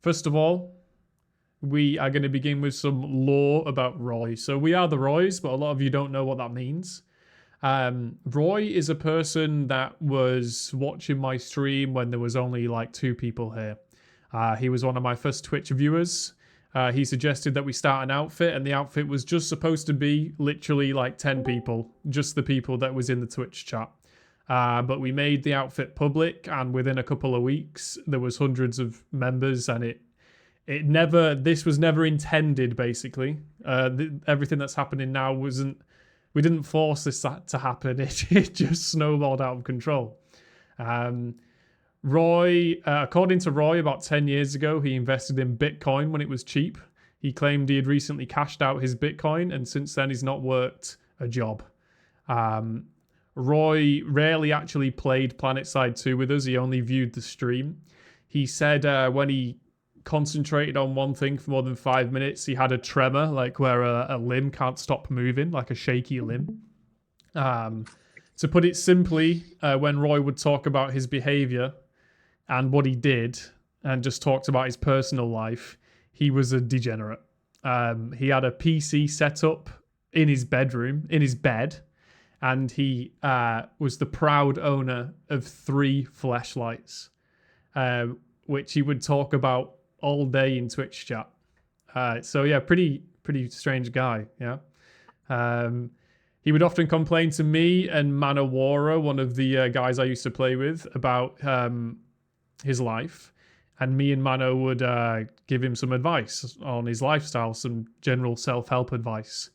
First of all, we are going to begin with some lore about Roy. So we are the Roys, but a lot of you don't know what that means. Roy is a person that was watching my stream when there was only like 2 people here. He was one of my first Twitch viewers. He suggested that we start an outfit, and the outfit was just supposed to be literally like 10 people, just the people that was in the Twitch chat. But we made the outfit public, and within a couple of weeks, there was hundreds of members, and this was never intended, basically. Everything that's happening now we didn't force this to happen. It just snowballed out of control. Roy, according to Roy, about 10 years ago, he invested in Bitcoin when it was cheap. He claimed he had recently cashed out his Bitcoin, and since then he's not worked a job. Roy rarely actually played PlanetSide 2 with us. He only viewed the stream. He said when he concentrated on one thing for more than 5 minutes, he had a tremor, like where a limb can't stop moving, like a shaky limb. To put it simply, when Roy would talk about his behavior and what he did and just talked about his personal life, he was a degenerate. He had a PC set up in his bedroom, in his bed, and he was the proud owner of 3 fleshlights, which he would talk about all day in Twitch chat. So yeah, pretty strange guy. Yeah. He would often complain to me and Manowara, one of the guys I used to play with, about his life, and me and Mano would give him some advice on his lifestyle, some general self-help advice.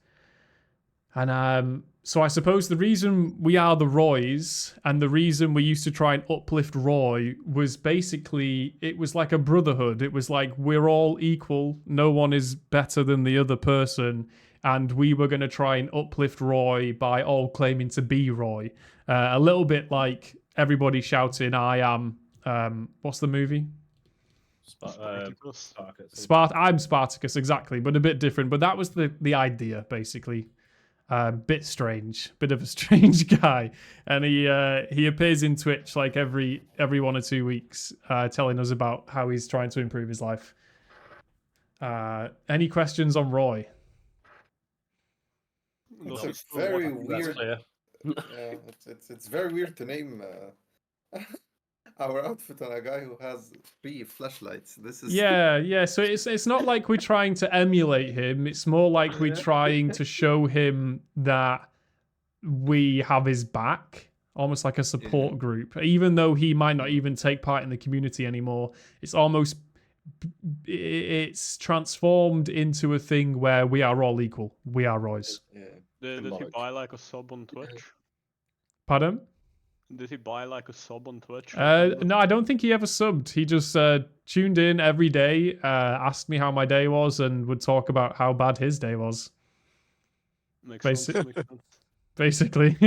And so I suppose the reason we are the Roys, and the reason we used to try and uplift Roy, was basically, it was like a brotherhood. It was like, we're all equal, no one is better than the other person, and we were going to try and uplift Roy by all claiming to be Roy. A little bit like everybody shouting, I am, what's the movie? Spartacus. I'm Spartacus, exactly, but a bit different. But that was the idea, basically. Bit strange, bit of a strange guy, and he appears in Twitch like every 1 or 2 weeks, telling us about how he's trying to improve his life. Any questions on Roy? It's a very weird. It's very weird to name our outfit on a guy who has 3 flashlights. This is yeah. So it's not like we're trying to emulate him. It's more like we're trying to show him that we have his back, almost like a support group. Even though he might not even take part in the community anymore, it's transformed into a thing where we are all equal. We are Roys. Did he buy like a sub on Twitch? Pardon? Did he buy like a sub on Twitch? No, I don't think he ever subbed. He just tuned in every day, asked me how my day was, and would talk about how bad his day was. Makes sense. Basically.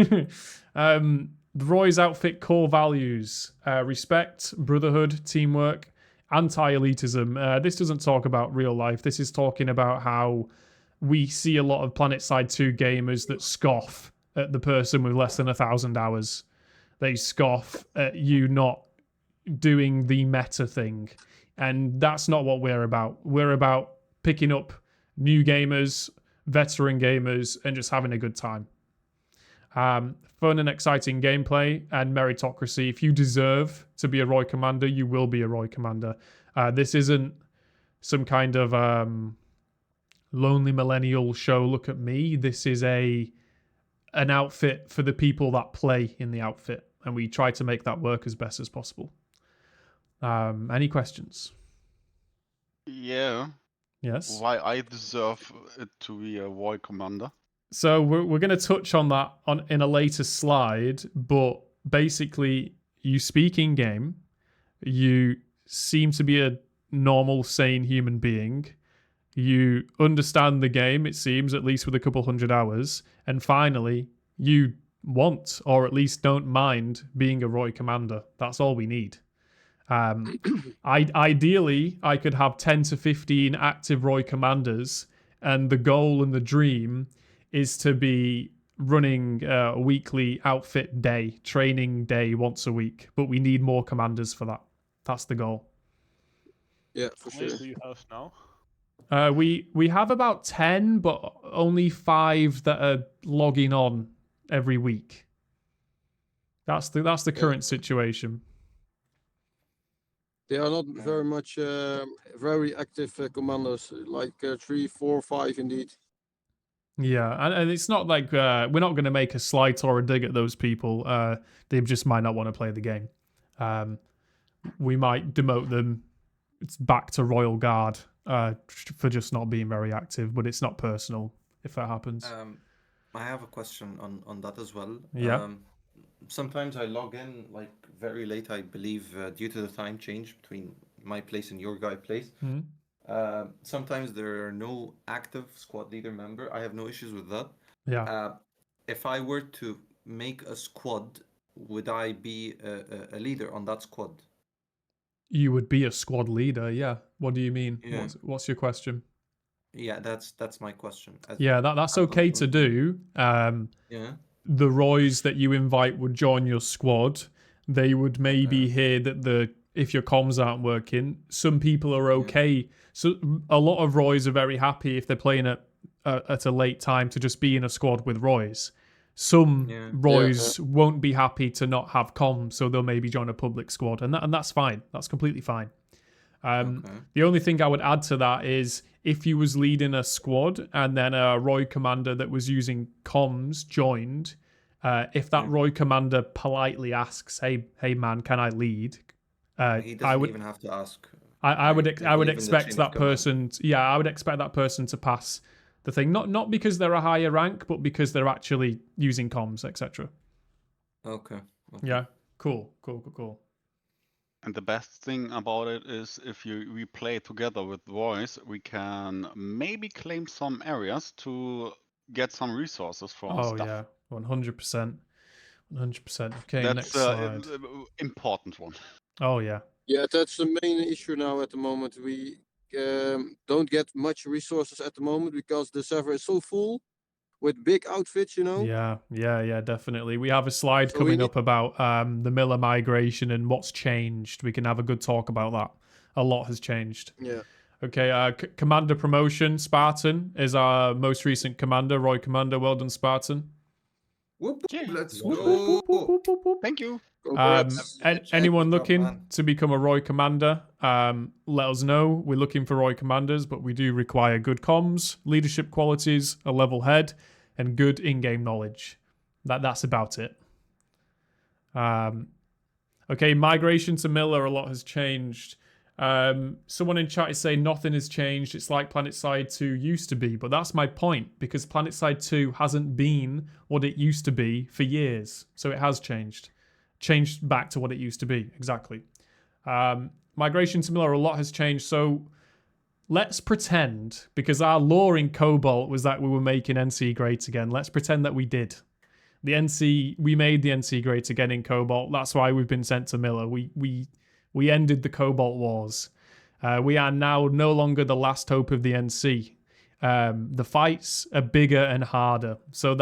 The Roy's outfit core values: respect, brotherhood, teamwork, anti-elitism. This doesn't talk about real life. This is talking about how we see a lot of PlanetSide 2 gamers that scoff at the person with less than 1,000 hours. They scoff at you not doing the meta thing. And that's not what we're about. We're about picking up new gamers, veteran gamers, and just having a good time. Fun and exciting gameplay and meritocracy. If you deserve to be a Roy Commander, you will be a Roy Commander. This isn't some kind of lonely millennial show, look at me. This is an outfit for the people that play in the outfit. And we try to make that work as best as possible. Any questions? Yeah. Yes. Why I deserve it to be a Roy Commander? So we're going to touch on that in a later slide. But basically, you speak in game. You seem to be a normal, sane human being. You understand the game, it seems, at least with a couple 100 hours. And finally, you want, or at least don't mind, being a Roy Commander. That's all we need. Ideally, I could have 10 to 15 active Roy Commanders, and the goal and the dream is to be running a weekly outfit day, training day once a week. But we need more commanders for that. That's the goal. Yeah, for How many sure. do you have now? We have about 10, but only 5 that are logging on every week. That's the current situation. They are not very much very active commandos, like 3, 4, 5 indeed. Yeah, and it's not like we're not going to make a slight or a dig at those people. They just might not want to play the game. We might demote them. It's back to Royal Guard for just not being very active, but it's not personal if that happens. I have a question on that as well. Yeah. Sometimes I log in like very late, I believe, due to the time change between my place and your guy place. Mhm. Sometimes there are no active squad leader member. I have no issues with that. Yeah. If I were to make a squad, would I be a leader on that squad? You would be a squad leader, yeah. What do you mean? Yeah. What's your question? Yeah, that's my question. Yeah, that's okay to do. Yeah. The ROYS that you invite would join your squad. They would maybe hear that if your comms aren't working, some people are okay. So a lot of ROYS are very happy if they're playing at a late time to just be in a squad with ROYS. Some ROYS won't be happy to not have comms, so they'll maybe join a public squad, and that's fine. That's completely fine. The only thing I would add to that is if you was leading a squad and then a ROY commander that was using comms joined, if that ROY commander politely asks, "Hey man, can I lead?" He doesn't even have to ask. I would expect that person. I would expect that person to pass the thing, not because they're a higher rank, but because they're actually using comms, etc. Okay. Yeah. Cool. And the best thing about it is if we play together with ROYS, we can maybe claim some areas to get some resources for our stuff. Yeah, 100%. 100%. Okay, That's next slide. important one. Oh yeah. Yeah, that's the main issue now at the moment. We don't get much resources at the moment because the server is so full with big outfits, you know? Yeah, definitely. We have a slide coming up about the Miller migration and what's changed. We can have a good talk about that. A lot has changed. Yeah. Okay, commander promotion. Spartan is our most recent commander, ROY commander. Well done, Spartan. Let's go. Thank you. Anyone looking to become a ROY commander, let us know. We're looking for ROY commanders, but we do require good comms, leadership qualities, a level head, and good in-game knowledge. That's about it. Okay, migration to Miller, a lot has changed. Someone in chat is saying nothing has changed. It's like PlanetSide 2 used to be, but that's my point, because PlanetSide 2 hasn't been what it used to be for years. So it has changed back to what it used to be. Exactly. Migration to Miller, a lot has changed. So let's pretend, because our lore in Cobalt was that we were making NC great again. Let's pretend that we did. We made the NC great again in Cobalt. That's why we've been sent to Miller. We ended the Cobalt Wars. We are now no longer the last hope of the NC. The fights are bigger and harder. So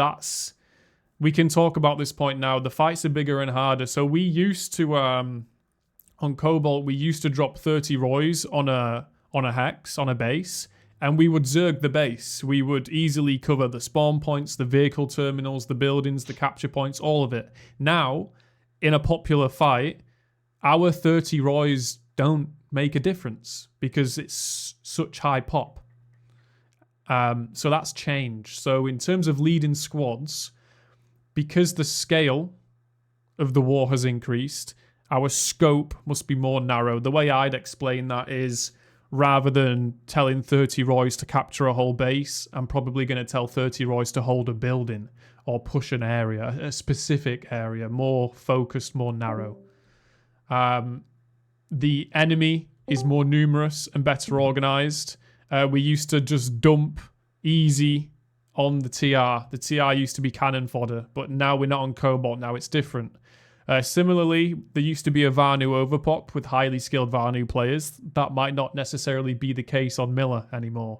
we can talk about this point now. The fights are bigger and harder. So we used to, on Cobalt, we used to drop 30 ROYS on a hex, on a base, and we would zerg the base. We would easily cover the spawn points, the vehicle terminals, the buildings, the capture points, all of it. Now, in a popular fight, our 30 ROYS don't make a difference because it's such high pop. So that's changed. So in terms of leading squads, because the scale of the war has increased, our scope must be more narrow. The way I'd explain that is, rather than telling 30 ROYS to capture a whole base, I'm probably going to tell 30 ROYS to hold a building or push an area, a specific area, more focused, more narrow. The enemy is more numerous and better organized. We used to just dump easy on the TR. The TR used to be cannon fodder, but now we're not on Cobalt. Now it's different. Similarly, there used to be a Vanu overpop with highly skilled Vanu players. That might not necessarily be the case on Miller anymore.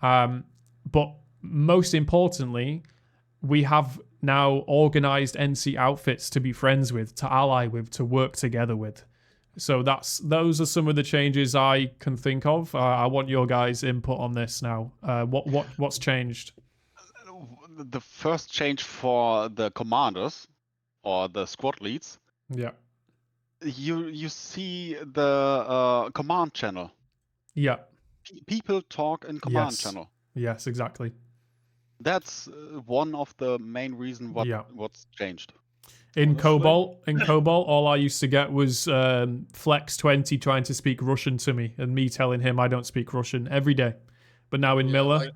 But most importantly, we have now organized NC outfits to be friends with, to ally with, to work together with. So those are some of the changes I can think of. I want your guys' input on this now. What's changed? The first change for the commanders or the squad leads. Yeah. You see the command channel. Yeah. People talk in command channel. Yes, exactly. That's one of the main reasons what's changed. In Cobalt, all I used to get was Flex 20 trying to speak Russian to me and me telling him I don't speak Russian every day. But now in Miller,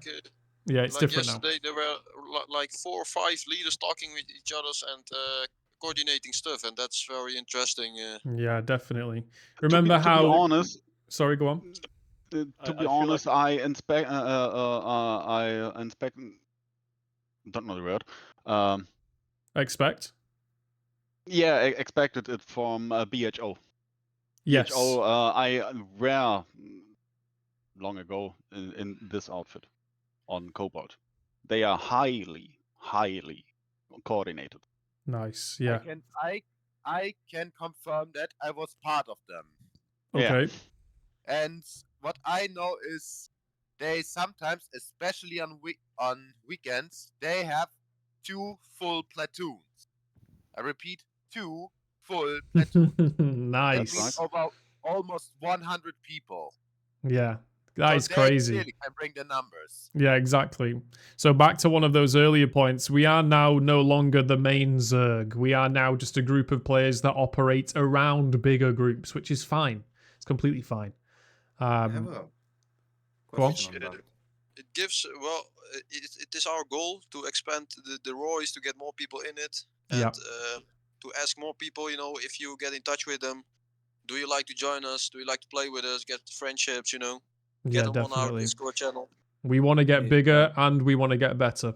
it's different now. Yesterday there were like 4 or 5 leaders talking with each other and coordinating stuff, and that's very interesting. Yeah, definitely. Remember to be honest, sorry, go on. To be honest, I inspect. Don't know the word. Expect. Yeah, I expected it from BHO. Yes. BHO, I rare long ago in this outfit on Cobalt. They are highly coordinated. Nice. Yeah. I can confirm that I was part of them. Okay. Yeah. And what I know is they sometimes, especially on weekends, they have 2 full platoons. I repeat, 2 full platoons. Nice. That means about almost 100 people. Yeah. That is crazy. They really can bring the numbers. Yeah, exactly. So back to one of those earlier points, we are now no longer the main Zerg. We are now just a group of players that operate around bigger groups, which is fine. It's completely fine. I have a question on that. It gives, it is our goal to expand the ROYS, to get more people in it, and to ask more people, if you get in touch with them, do you like to join us? Do you like to play with us? Get friendships, Yeah, Get them on our definitely. Discord channel. We want to get bigger and we want to get better.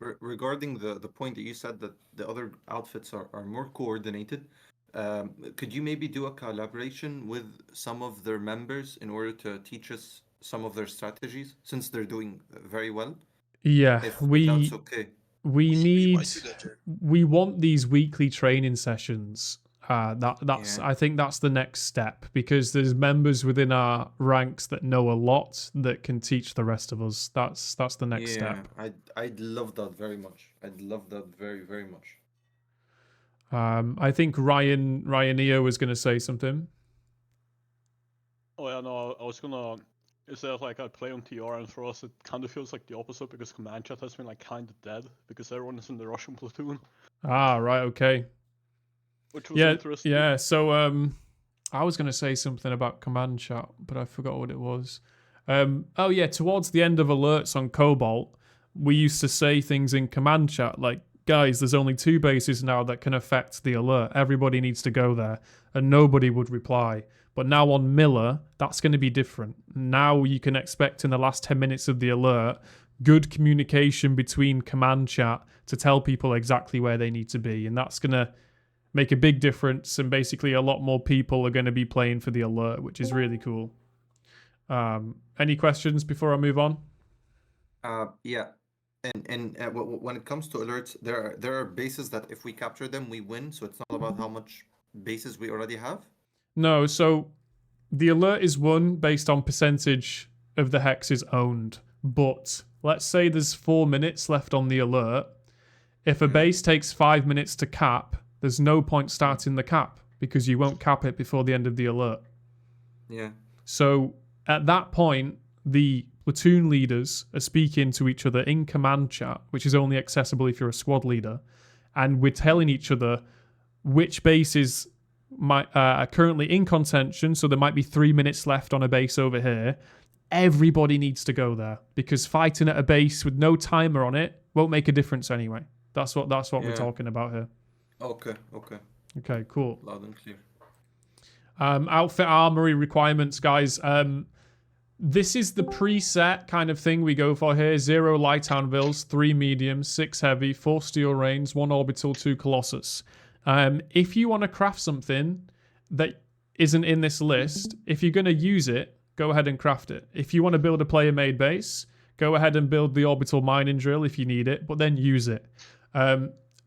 Regarding the point that you said that the other outfits are more coordinated, could you maybe do a collaboration with some of their members in order to teach us some of their strategies, since they're doing very well? Yeah, if that's okay. We want these weekly training sessions. I think that's the next step, because there's members within our ranks that know a lot that can teach the rest of us. That's the next step. I'd love that very much. I'd love that very, very much. I think Ryan was going to say something. Oh yeah, no, I was gonna. Is there like I play on TR, and for us it kind of feels like the opposite, because command chat has been like kind of dead because everyone is in the Russian platoon. Ah, right, okay. Which was interesting. Yeah. So I was going to say something about command chat, but I forgot what it was. Oh yeah, towards the end of alerts on Cobalt, we used to say things in command chat like, guys, there's only 2 bases now that can affect the alert. Everybody needs to go there. And nobody would reply. But now on Miller, that's going to be different. Now you can expect in the last 10 minutes of the alert, good communication between command chat to tell people exactly where they need to be. And that's going to make a big difference. And basically a lot more people are going to be playing for the alert, which is really cool. Any questions before I move on? Yeah. And when it comes to alerts, there are bases that if we capture them, we win. So it's not about how much bases we already have. No, so the alert is won based on percentage of the hexes owned. But let's say there's 4 minutes left on the alert. If a base takes 5 minutes to cap, there's no point starting the cap because you won't cap it before the end of the alert. Yeah. So at that point, the platoon leaders are speaking to each other in command chat, which is only accessible if you're a squad leader. And we're telling each other which bases are currently in contention. So there might be 3 minutes left on a base over here. Everybody needs to go there because fighting at a base with no timer on it won't make a difference anyway. That's what we're talking about here. Okay, cool. Loud and clear. Outfit armory requirements, guys. This is the preset kind of thing we go for here. 0 light anvils, 3 medium, 6 heavy, 4 steel reins, 1 orbital, 2 colossus. If you want to craft something that isn't in this list, if you're going to use it, go ahead and craft it. If you want to build a player-made base, go ahead and build the orbital mining drill if you need it, but then use it.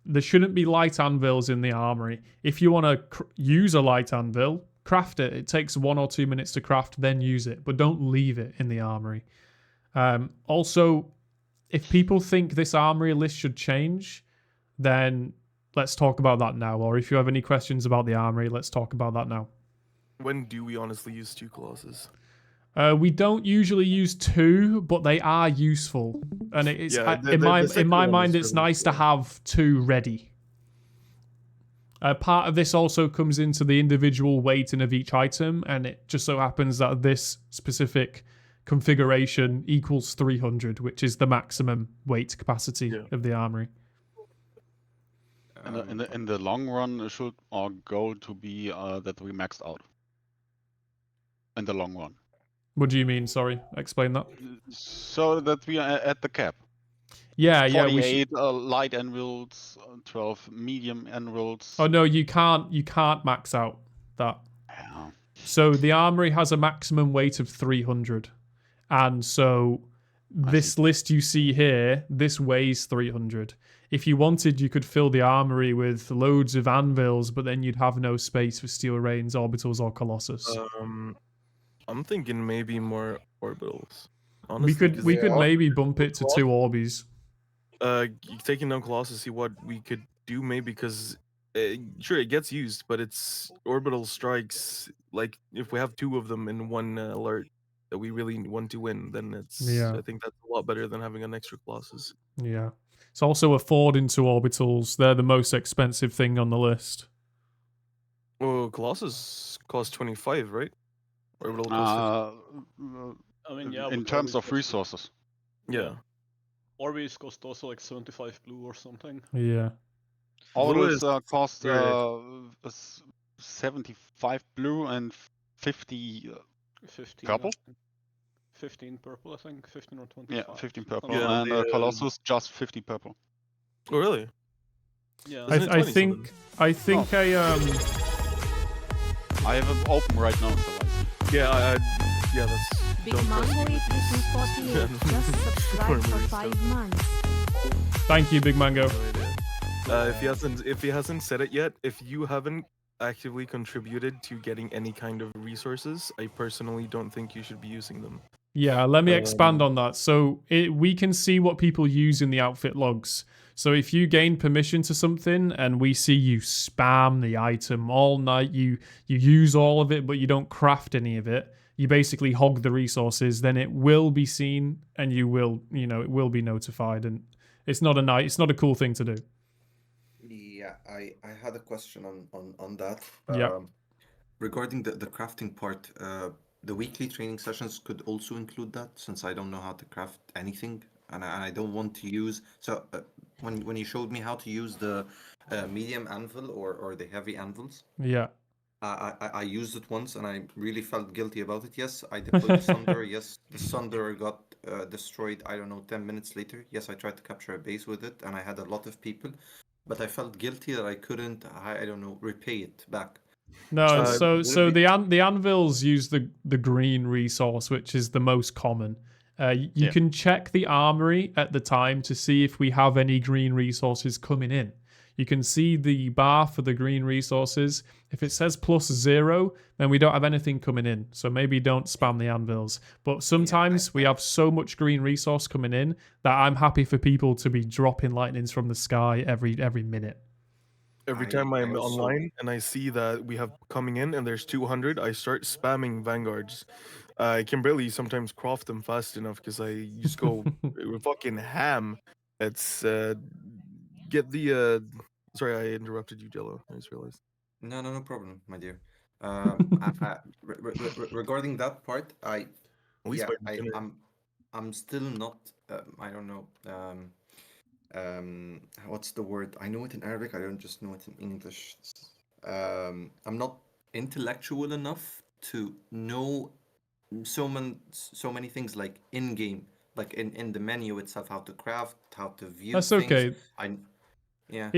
there shouldn't be light anvils in the armory. If you want to use a light anvil, craft it. It takes 1 or 2 minutes to craft, then use it, but don't leave it in the armory. Also, if people think this armory list should change, then let's talk about that now. Or if you have any questions about the armory, let's talk about that now. When do we honestly use 2 colossus? We don't usually use 2, but they are useful, and it's Yeah, in my second one mind, is it's really nice to useful. have 2 ready. Part of this also comes into the individual weighting of each item, and it just so happens that this specific configuration equals 300, which is the maximum weight capacity of the armory. In the long run, it should our goal to be that we maxed out. In the long run. What do you mean? Sorry, explain that. So that we are at the cap. Yeah, 48 light anvils, 12 medium anvils. Oh no, you can't max out that. Yeah. So the armory has a maximum weight of 300, and so this list you see here, this weighs 300. If you wanted, you could fill the armory with loads of anvils, but then you'd have no space for steel rains, orbitals, or colossus. I'm thinking maybe more orbitals. Honestly, we could maybe bump it to 2 orbies. Taking down colossus, see what we could do maybe, because sure, it gets used, but it's orbital strikes. Like if we have 2 of them in one alert that we really want to win, then it's I think that's a lot better than having an extra colossus. Yeah. It's also affording 2 orbitals. They're the most expensive thing on the list. Oh, colossus costs 25, right? Orbital I mean, yeah. In terms of resources. Yeah. Orbeez cost also like 75 blue or something. Yeah. Orbitals cost 75 blue and 50 15 purple. 15 purple, I think. 15 or 25. Yeah, 15 purple. Yeah, and Colossus just 50 purple. Oh, really? Yeah. I think I have them open right now. So yeah, that's. Big Mango 848 just subscribed for 5 months. Thank you, Big Mango. If he hasn't said it yet, if you haven't actively contributed to getting any kind of resources, I personally don't think you should be using them. Yeah, let me expand on that. So we can see what people use in the outfit logs. So if you gain permission to something and we see you spam the item all night, you use all of it, but you don't craft any of it, you basically hog the resources, then it will be seen and it will be notified, and it's not a cool thing to do. Yeah, I had a question on that. Yeah. Regarding the crafting part, the weekly training sessions could also include that, since I don't know how to craft anything, and I don't want to use. So when you showed me how to use the medium anvil or the heavy anvils, Yeah. I used it once and I really felt guilty about it. Yes, I deployed the Sunder. Yes, the Sunder got destroyed, I don't know, 10 minutes later. Yes, I tried to capture a base with it and I had a lot of people, but I felt guilty that I couldn't, I don't know, repay it back. No, so the anvils use the green resource, which is the most common. You can check the armory at the time to see if we have any green resources coming in. You can see the bar for the green resources. If it says +0, then we don't have anything coming in. So maybe don't spam the anvils. But sometimes we have so much green resource coming in that I'm happy for people to be dropping lightnings from the sky every minute. Every time I'm online and I see that we have coming in and there's 200, I start spamming vanguards. I can barely sometimes craft them fast enough because I just go fucking ham. It's get the sorry, I interrupted you, Jello. I just realized. No problem, my dear. Regarding that part, I'm still not. I don't know. What's the word? I know it in Arabic. I don't just know it in English. I'm not intellectual enough to know so many things like in game, like in the menu itself, how to craft, how to view. That's things. okay.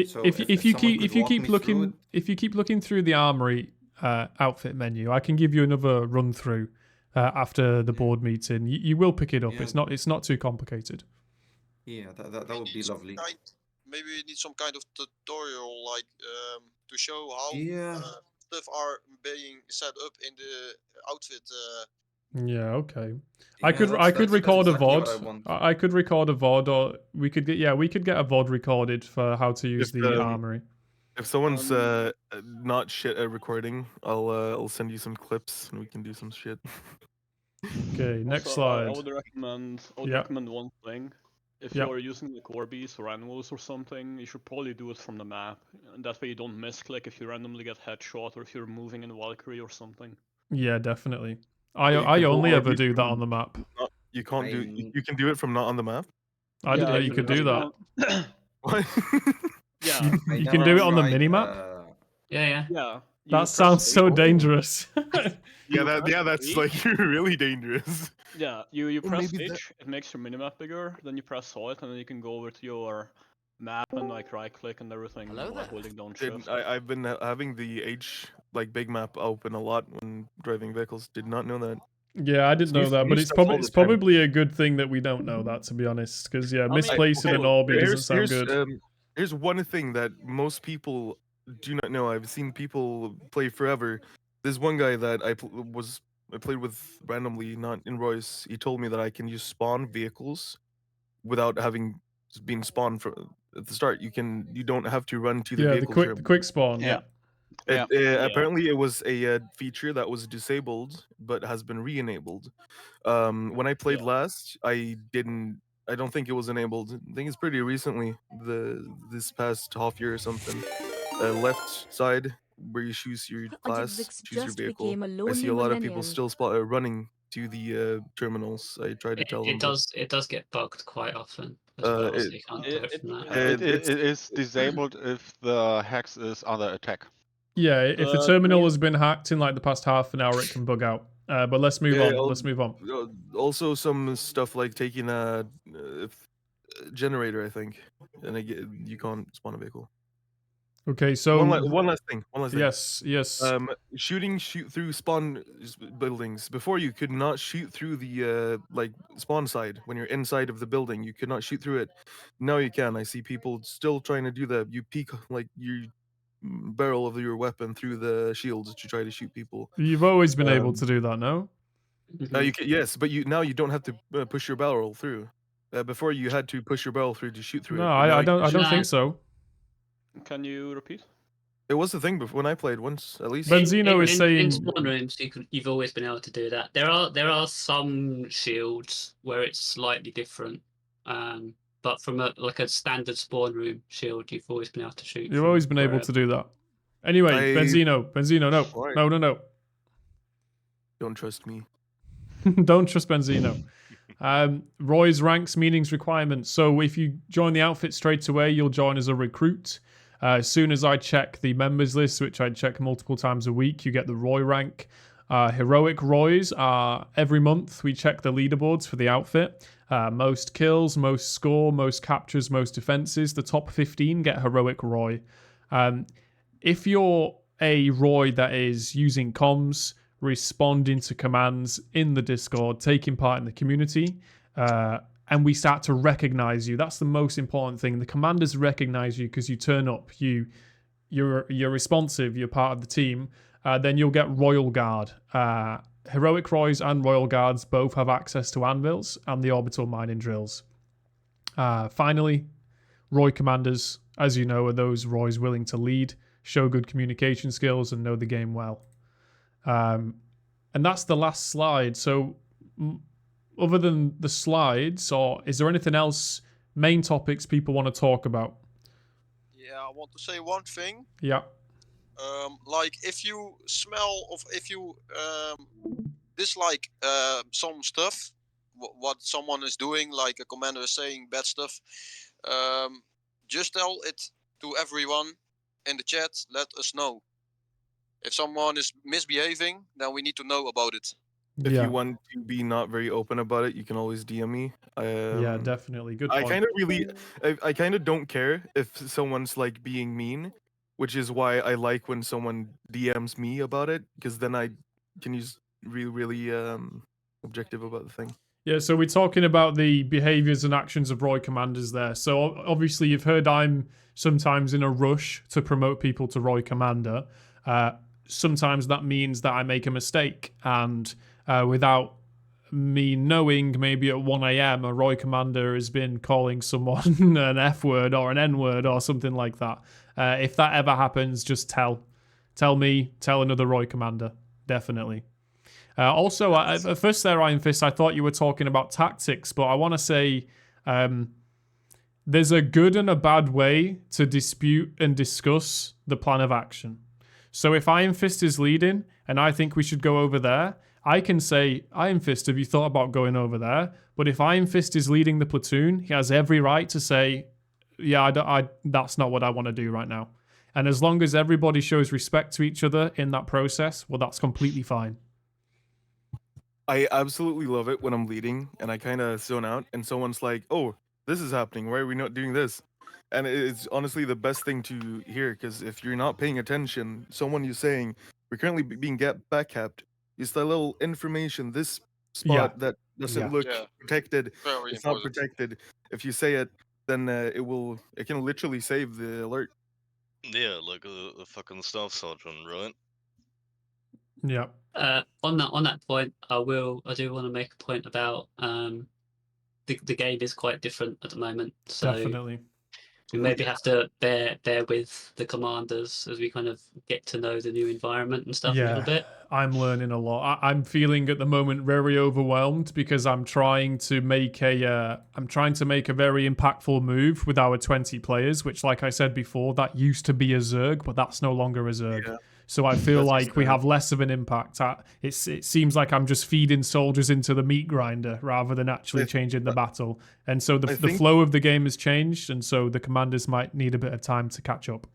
So if you keep looking through the armory outfit menu, I can give you another run through after the board meeting. You will pick it up. Yeah. It's not too complicated. Yeah, that would be lovely. maybe we need some kind of tutorial, like to show how Yeah. stuff are being set up in the outfit. Yeah, okay. Yeah, I could that's record exactly a what I VOD. want. I could record a VOD, or we could get a VOD recorded for how to use If, the armory. If someone's not shit at recording, I'll send you some clips and we can do some shit. Okay, next Also, slide. I would recommend Yeah. recommend one thing. If Yeah. you're using like Orbeez or animals or something, you should probably do it from the map. And that way you don't misclick if you randomly get headshot or if you're moving in Valkyrie or something. Yeah, definitely. But you I can only hold ever RB do that from on the map. You can't do. I- You can do it from not on the map. I didn't know you could do that. What? Yeah. I You can never do it on the tried, minimap? Yeah. Yeah. You That press sounds so A. dangerous. Yeah, that's H. like really dangerous. Yeah, you Or press maybe H, it makes your minimap bigger, then you press alt, and then you can go over to your map and like right click and everything while holding down shift. I've been having the H like big map open a lot when driving vehicles. Did not know that. Yeah, I didn't know that, but it's probably a good thing that we don't know that, to be honest, because yeah, misplacing an Orby doesn't sound good. Here's one thing that most people do not know. I've seen people play forever. There's one guy that I played with randomly, not in ROYS. He told me that I can use spawn vehicles without having been spawned at the start. You don't have to run to the vehicle terminal. The quick spawn. Yeah. Apparently, it was a feature that was disabled but has been re-enabled. When I played last, I don't think it was enabled. I think it's pretty recently, this past half year or something. Left side where you choose your class, Vix choose your just vehicle. became a I lonely see a lot of people millennial. still running to the terminals. I try to tell them. It does get bugged quite often as well, so you can't do it from that. It is disabled if the hex is under attack. Yeah, if the terminal has been hacked in like the past half an hour, it can bug out. But let's move on. Let's move on. Also, some stuff like taking a generator, I think, and you can't spawn a vehicle. Okay, so one last thing. Yes. Shoot through spawn buildings. Before, you could not shoot through the like spawn side. When you're inside of the building, you could not shoot through it. Now you can. I see people still trying to do that. You peek like your barrel of your weapon through the shields to try to shoot people. You've always been able to do that, no? You can, yes, but now you don't have to push your barrel through. Before, you had to push your barrel through to shoot through it. No, I don't think so. Can you repeat? It was the thing before when I played once, at least. Benzino is saying in spawn rooms you've always been able to do that. There are some shields where it's slightly different, but from a standard spawn room shield, you've always been able to shoot. You've always been able to do that. Anyway, Benzino, no. Don't trust me. Don't trust Benzino. ROYS ranks, meanings, requirements. So if you join the outfit straight away, you'll join as a recruit. As soon as I check the members list, which I check multiple times a week, you get the ROY rank. Heroic ROYs are every month. We check the leaderboards for the outfit. Most kills, most score, most captures, most defenses. The top 15 get heroic ROY. If you're a ROY that is using comms, responding to commands in the Discord, taking part in the community, and we start to recognize you. That's the most important thing. The commanders recognize you because you turn up. You're responsive. You're part of the team. Then you'll get Royal Guard. Heroic ROYs and Royal Guards both have access to anvils and the orbital mining drills. Finally, ROY commanders, as you know, are those ROYs willing to lead, show good communication skills, and know the game well. And that's the last slide. So other than the slides, or is there anything else, main topics people want to talk about? Yeah, I want to say one thing. Yeah. Like if you dislike some stuff, what someone is doing, like a commander is saying bad stuff, just tell it to everyone in the chat. Let us know. If someone is misbehaving, then we need to know about it. If you want to be not very open about it, you can always DM me. Yeah, definitely. Good point. I kind of don't care if someone's like being mean, which is why I like when someone DMs me about it, because then I can use really objective about the thing. Yeah, so we're talking about the behaviors and actions of Roy commanders there. So obviously you've heard I'm sometimes in a rush to promote people to Roy commander. Sometimes that means that I make a mistake, and without me knowing, maybe at 1 a.m. a Roy commander has been calling someone an F word or an N word or something like that. If that ever happens, just tell me, tell another Roy commander, definitely. Also, at first there, Iron Fist, I thought you were talking about tactics, but I want to say there's a good and a bad way to dispute and discuss the plan of action. So if Iron Fist is leading and I think we should go over there, I can say, Iron Fist, have you thought about going over there? But if Iron Fist is leading the platoon, he has every right to say, yeah, that's not what I want to do right now. And as long as everybody shows respect to each other in that process, well, that's completely fine. I absolutely love it when I'm leading and I kind of zone out and someone's like, oh, this is happening. Why are we not doing this? And it's honestly the best thing to hear, because if you're not paying attention, someone you're saying, we're currently being backcapped, is that little information, this spot that doesn't look protected, Very it's not important. protected. If you say it, then it can literally save the alert. Yeah, like a fucking staff sergeant, right? Yeah. On that point, I do want to make a point about the game is quite different at the moment. So Definitely. we maybe have to bear with the commanders as we kind of get to know the new environment and stuff a little bit. I'm learning a lot. I'm feeling at the moment very overwhelmed because I'm trying to make a very impactful move with our 20 players, which, like I said before, that used to be a Zerg, but that's no longer a Zerg. Yeah. So I feel like we have less of an impact. It seems like I'm just feeding soldiers into the meat grinder rather than actually changing the battle. And so the flow of the game has changed, and so the commanders might need a bit of time to catch up.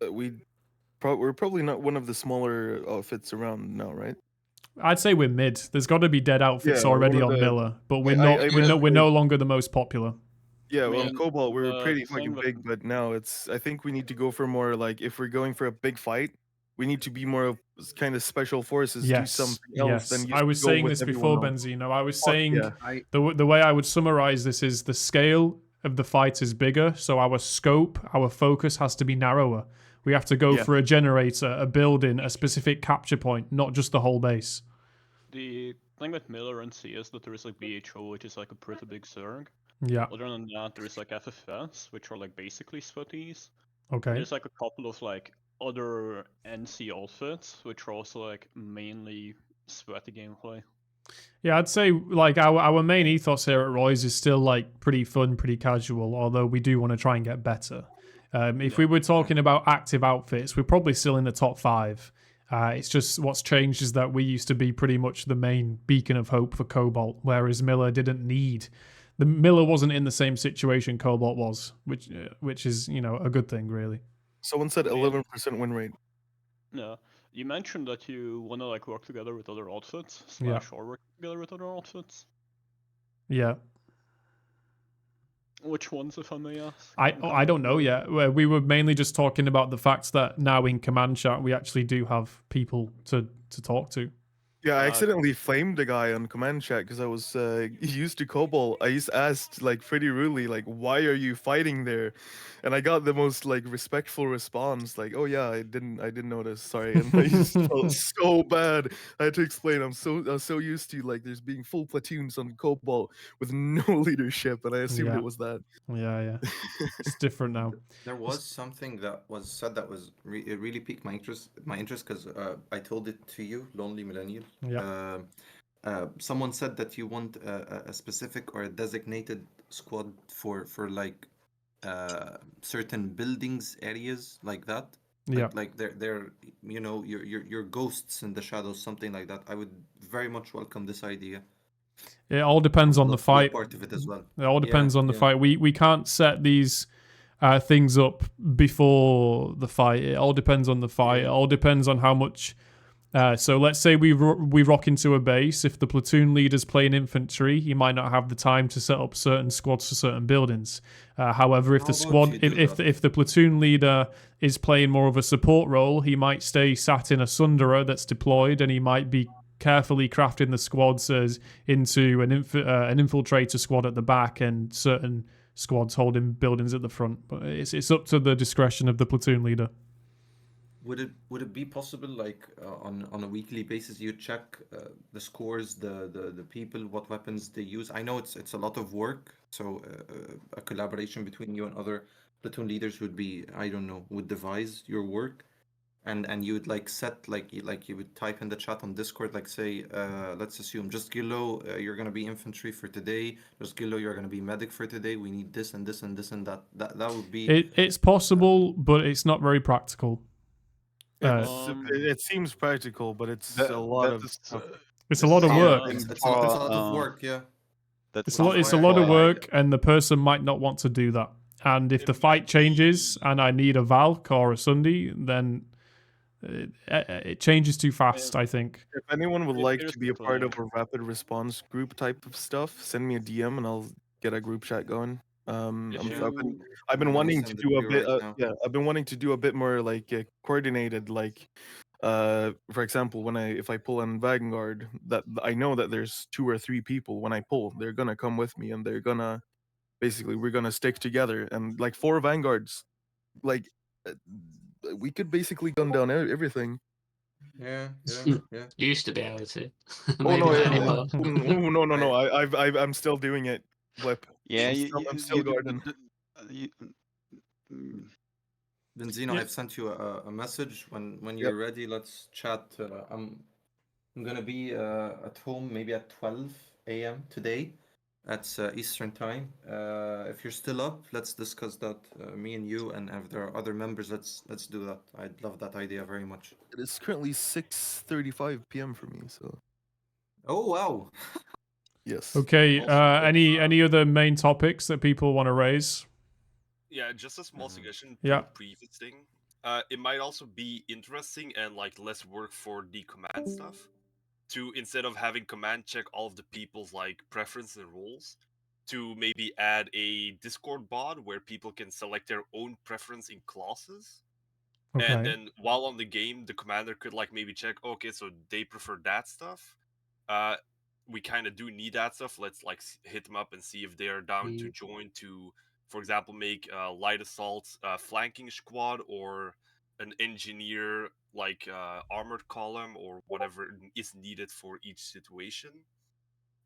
We're probably not one of the smaller outfits around now, right? I'd say we're mid. There's got to be dead outfits already on Miller, but we're no longer the most popular. Yeah, well, on Cobalt, we were pretty fucking big, but now I think we need to go for more, like, if we're going for a big fight, we need to be more of kind of special forces, do something else than I was saying this before, Benzino. I was saying the way I would summarize this is the scale of the fight is bigger, so our scope, our focus has to be narrower. We have to go for a generator, a building, a specific capture point, not just the whole base. The thing with Miller and C is that there is like BHO, which is like a pretty big Zerg. Yeah. Other than that, there is like FFS, which are like basically sweaties. Okay. There's like a couple of like other NC outfits, which are also like mainly sweaty gameplay. Yeah, I'd say like our main ethos here at ROYS is still like pretty fun, pretty casual, although we do want to try and get better. If we were talking about active outfits, we're probably still in the top 5. It's just what's changed is that we used to be pretty much the main beacon of hope for Cobalt, whereas Miller didn't need. Miller wasn't in the same situation Cobalt was, which is, you know, a good thing, really. Someone said 11% win rate. Yeah. You mentioned that you want to like work together with other outfits, or work together with other outfits. Yeah. Which ones, if I may ask? I don't know yet. We were mainly just talking about the fact that now in command chat we actually do have people to talk to. Yeah, I accidentally flamed the guy on command chat because I was used to Cobalt. I asked like pretty rudely, like, "Why are you fighting there?" And I got the most like respectful response, like, "Oh yeah, I didn't notice. Sorry." And I just felt so bad. I had to explain. I was so used to like there's being full platoons on Cobalt with no leadership, and I assumed it was that. Yeah. It's different now. There was something that was said that was it really piqued my interest because I told it to you, Lonely Millennial. Yeah. Someone said that you want a specific or a designated squad for like certain buildings, areas like that. Like they're you know your ghosts in the shadows, something like that. I would very much welcome this idea. It all depends on the fight. Part of it as well. It all depends on the fight. We can't set these things up before the fight. It all depends on the fight. It all depends on how much. So let's say we rock into a base. If the platoon leader's playing infantry, he might not have the time to set up certain squads for certain buildings. However, if if the platoon leader is playing more of a support role, he might stay sat in a Sunderer that's deployed, and he might be carefully crafting the squads as into an infiltrator squad at the back and certain squads holding buildings at the front. But it's up to the discretion of the platoon leader. Would it be possible, like on a weekly basis, you check the scores, the people, what weapons they use? I know it's a lot of work, so a collaboration between you and other platoon leaders would be, I don't know, would devise your work, and you would like set like you would type in the chat on Discord, like say, let's assume just Gillo, you're gonna be infantry for today. Just Gillo, you're gonna be medic for today. We need this and this and this and that. That would be. It's possible, but it's not very practical. It seems practical, but it's a lot of stuff. It's a lot of work. It's a lot of work, yeah. It's a lot of work, and the person might not want to do that. And if the fight changes and I need a Valk or a Sunday, then it changes too fast, I think. If anyone would like to be a part of a rapid response group type of stuff, send me a DM and I'll get a group chat going. I've been wanting to do a bit. I've been wanting to do a bit more like coordinated. Like, for example, if I pull on Vanguard, that I know that there's 2 or 3 people. When I pull, they're gonna come with me, and they're gonna we're gonna stick together. And like 4 Vanguards, like we could basically gun down everything. Yeah. You used to be able to. Oh no! I'm still doing it. Flip. Yeah, I'm still guarding. Benzino, I've sent you a message. When you're ready, let's chat. I'm gonna be at home maybe at 12 a.m. today. That's Eastern time. If you're still up, let's discuss that. Me and you, and if there are other members, let's do that. I'd love that idea very much. It is currently 6:35 p.m. for me, so. Oh wow. Yes. Okay. Any other main topics that people want to raise? Yeah, just a small suggestion. Yeah. The previous thing. It might also be interesting and like less work for the command stuff. To instead of having command check all of the people's like preferences and roles, to maybe add a Discord bot where people can select their own preference in classes. Okay. And then while on the game, the commander could like maybe check, okay, so they prefer that stuff. We kind of do need that stuff. Let's like hit them up and see if they are down to join to, for example, make light assault flanking squad or an engineer like armored column or whatever is needed for each situation.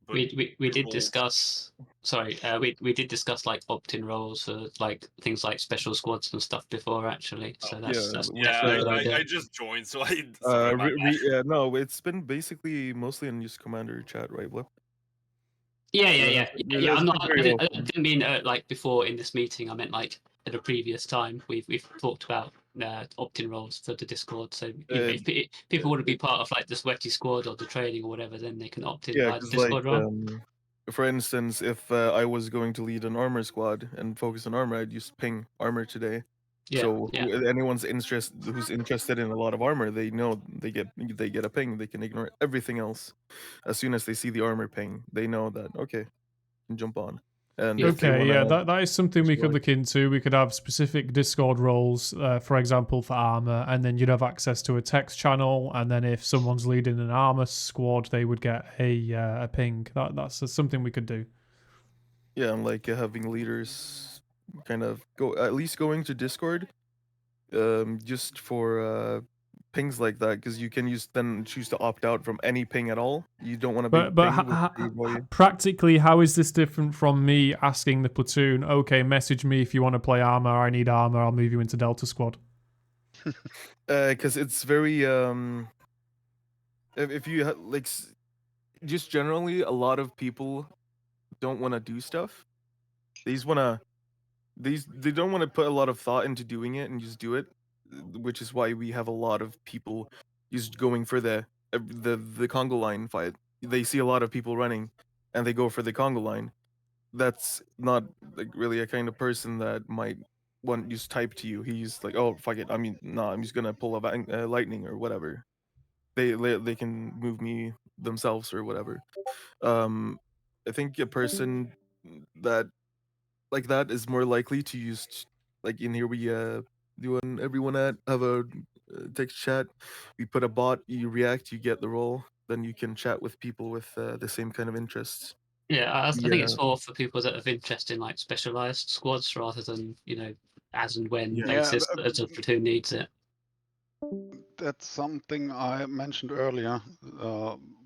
But we did discuss. Sorry, we did discuss like opt-in roles for like things like special squads and stuff before actually. So that's I just joined, so I. No, it's been basically mostly in just commander chat, right, Blip? Yeah. I'm not. I didn't mean like before in this meeting. I meant like at a previous time. We've talked about opt-in roles for the Discord. So if people want to be part of like the sweaty squad or the training or whatever, then they can opt in by the Discord role. For instance, if I was going to lead an armor squad and focus on armor, I'd just ping armor today. Anyone's who's interested in a lot of armor, they know they get a ping. They can ignore everything else. As soon as they see the armor ping, they know that okay, can jump on. And that is something we could look into. We could have specific Discord roles, for example, for armor, and then you'd have access to a text channel. And then if someone's leading an armor squad, they would get a ping. That's something we could do. Yeah, and like having leaders kind of going to Discord, just for pings like that, because you can choose to opt out from any ping at all. You don't want to be. But practically, how is this different from me asking the platoon? Okay, message me if you want to play armor. I need armor. I'll move you into Delta Squad. Because it's very if you like, just generally, a lot of people don't want to do stuff. They don't want to put a lot of thought into doing it and just do it, which is why we have a lot of people just going for the Congo line fight. They see a lot of people running, and they go for the Congo line. That's not like really a kind of person that might want just type to you. He's like, oh fuck it, I'm just gonna pull a lightning or whatever. They can move me themselves or whatever. I think a person that like that is more likely to use, like in here we everyone have a text chat. We put a bot, you react, you get the role. then you can chat with people with the same kind of interests. Yeah, I think it's more for people that have interest in like specialized squads rather than as and when basis as a platoon needs it. That's something I mentioned earlier,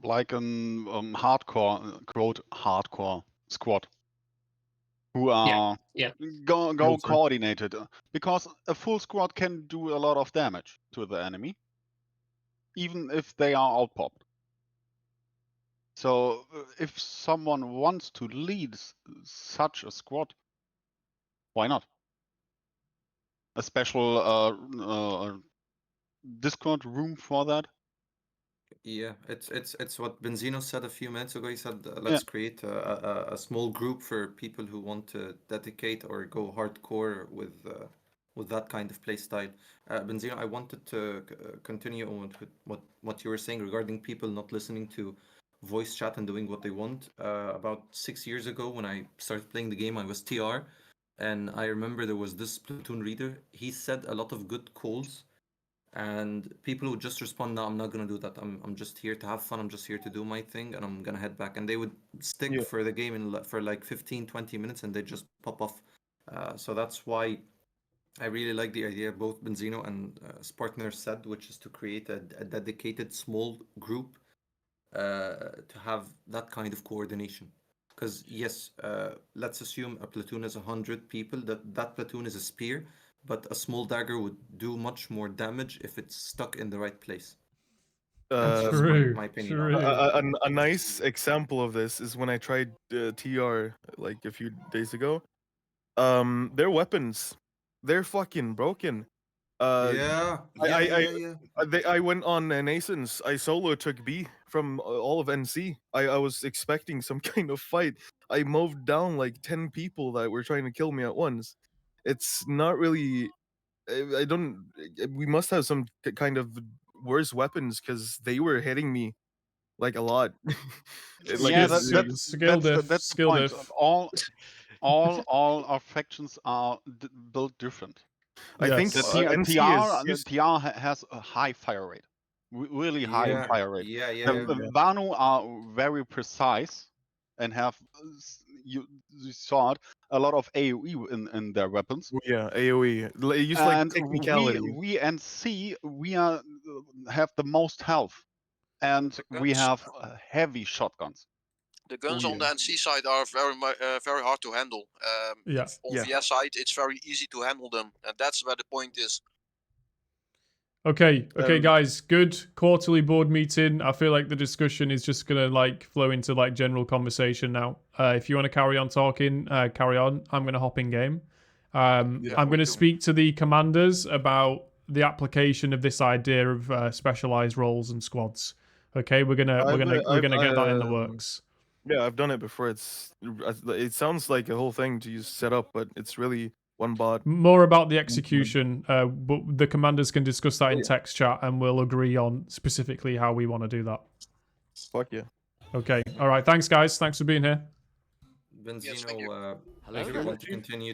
like an hardcore, quote, hardcore squad who are go coordinated, because a full squad can do a lot of damage to the enemy, even if they are outpopped. So if someone wants to lead such a squad, why not? A special Discord room for that? Yeah, it's what Benzino said a few minutes ago. He said, let's create a small group for people who want to dedicate or go hardcore with that kind of play style. Benzino, I wanted to continue on with what you were saying regarding people not listening to voice chat and doing what they want. About 6 years ago, when I started playing the game, I was TR, and I remember there was this platoon leader. He said a lot of good calls, and people would just respond, no, I'm not gonna do that. I'm just here to have fun. I'm just here to do my thing, and I'm gonna head back. And they would stick for the game for like 15-20 minutes, and they just pop off. So that's why I really like the idea both Benzino and Spartner said, which is to create a dedicated small group to have that kind of coordination. Because yes, let's assume a platoon is 100 people. That platoon is a spear, but a small dagger would do much more damage if it's stuck in the right place. That's my opinion on it. A nice example of this is when I tried TR like a few days ago. Their weapons, they're fucking broken. Yeah. I went on Nason's. I solo took B from all of NC. I was expecting some kind of fight. I mowed down like 10 people that were trying to kill me at once. It's not really. I don't. We must have some kind of worse weapons because they were hitting me like a lot. That's the point. All our factions are built different. I think TR has a high fire rate, really high fire rate. Vanu are very precise and have, you saw it, a lot of AoE in their weapons. Yeah, AoE. Use like technicality. We NC, we have the most health, and we have heavy shotguns. The guns on the NC side are very hard to handle. On VS side, it's very easy to handle them, and that's where the point is. Okay, guys, good quarterly board meeting. I feel like the discussion is just gonna like flow into like general conversation now. If you want to carry on talking, carry on. I'm gonna hop in game. I'm gonna speak to the commanders about the application of this idea of specialized roles and squads. Okay, we're gonna get that in the works. Yeah, I've done it before. It sounds like a whole thing to use set up, but it's really one bot. More about the execution, but the commanders can discuss that in text chat, and we'll agree on specifically how we want to do that. Fuck yeah. Okay. All right. Thanks, guys. Thanks for being here. Benzino, if you want to continue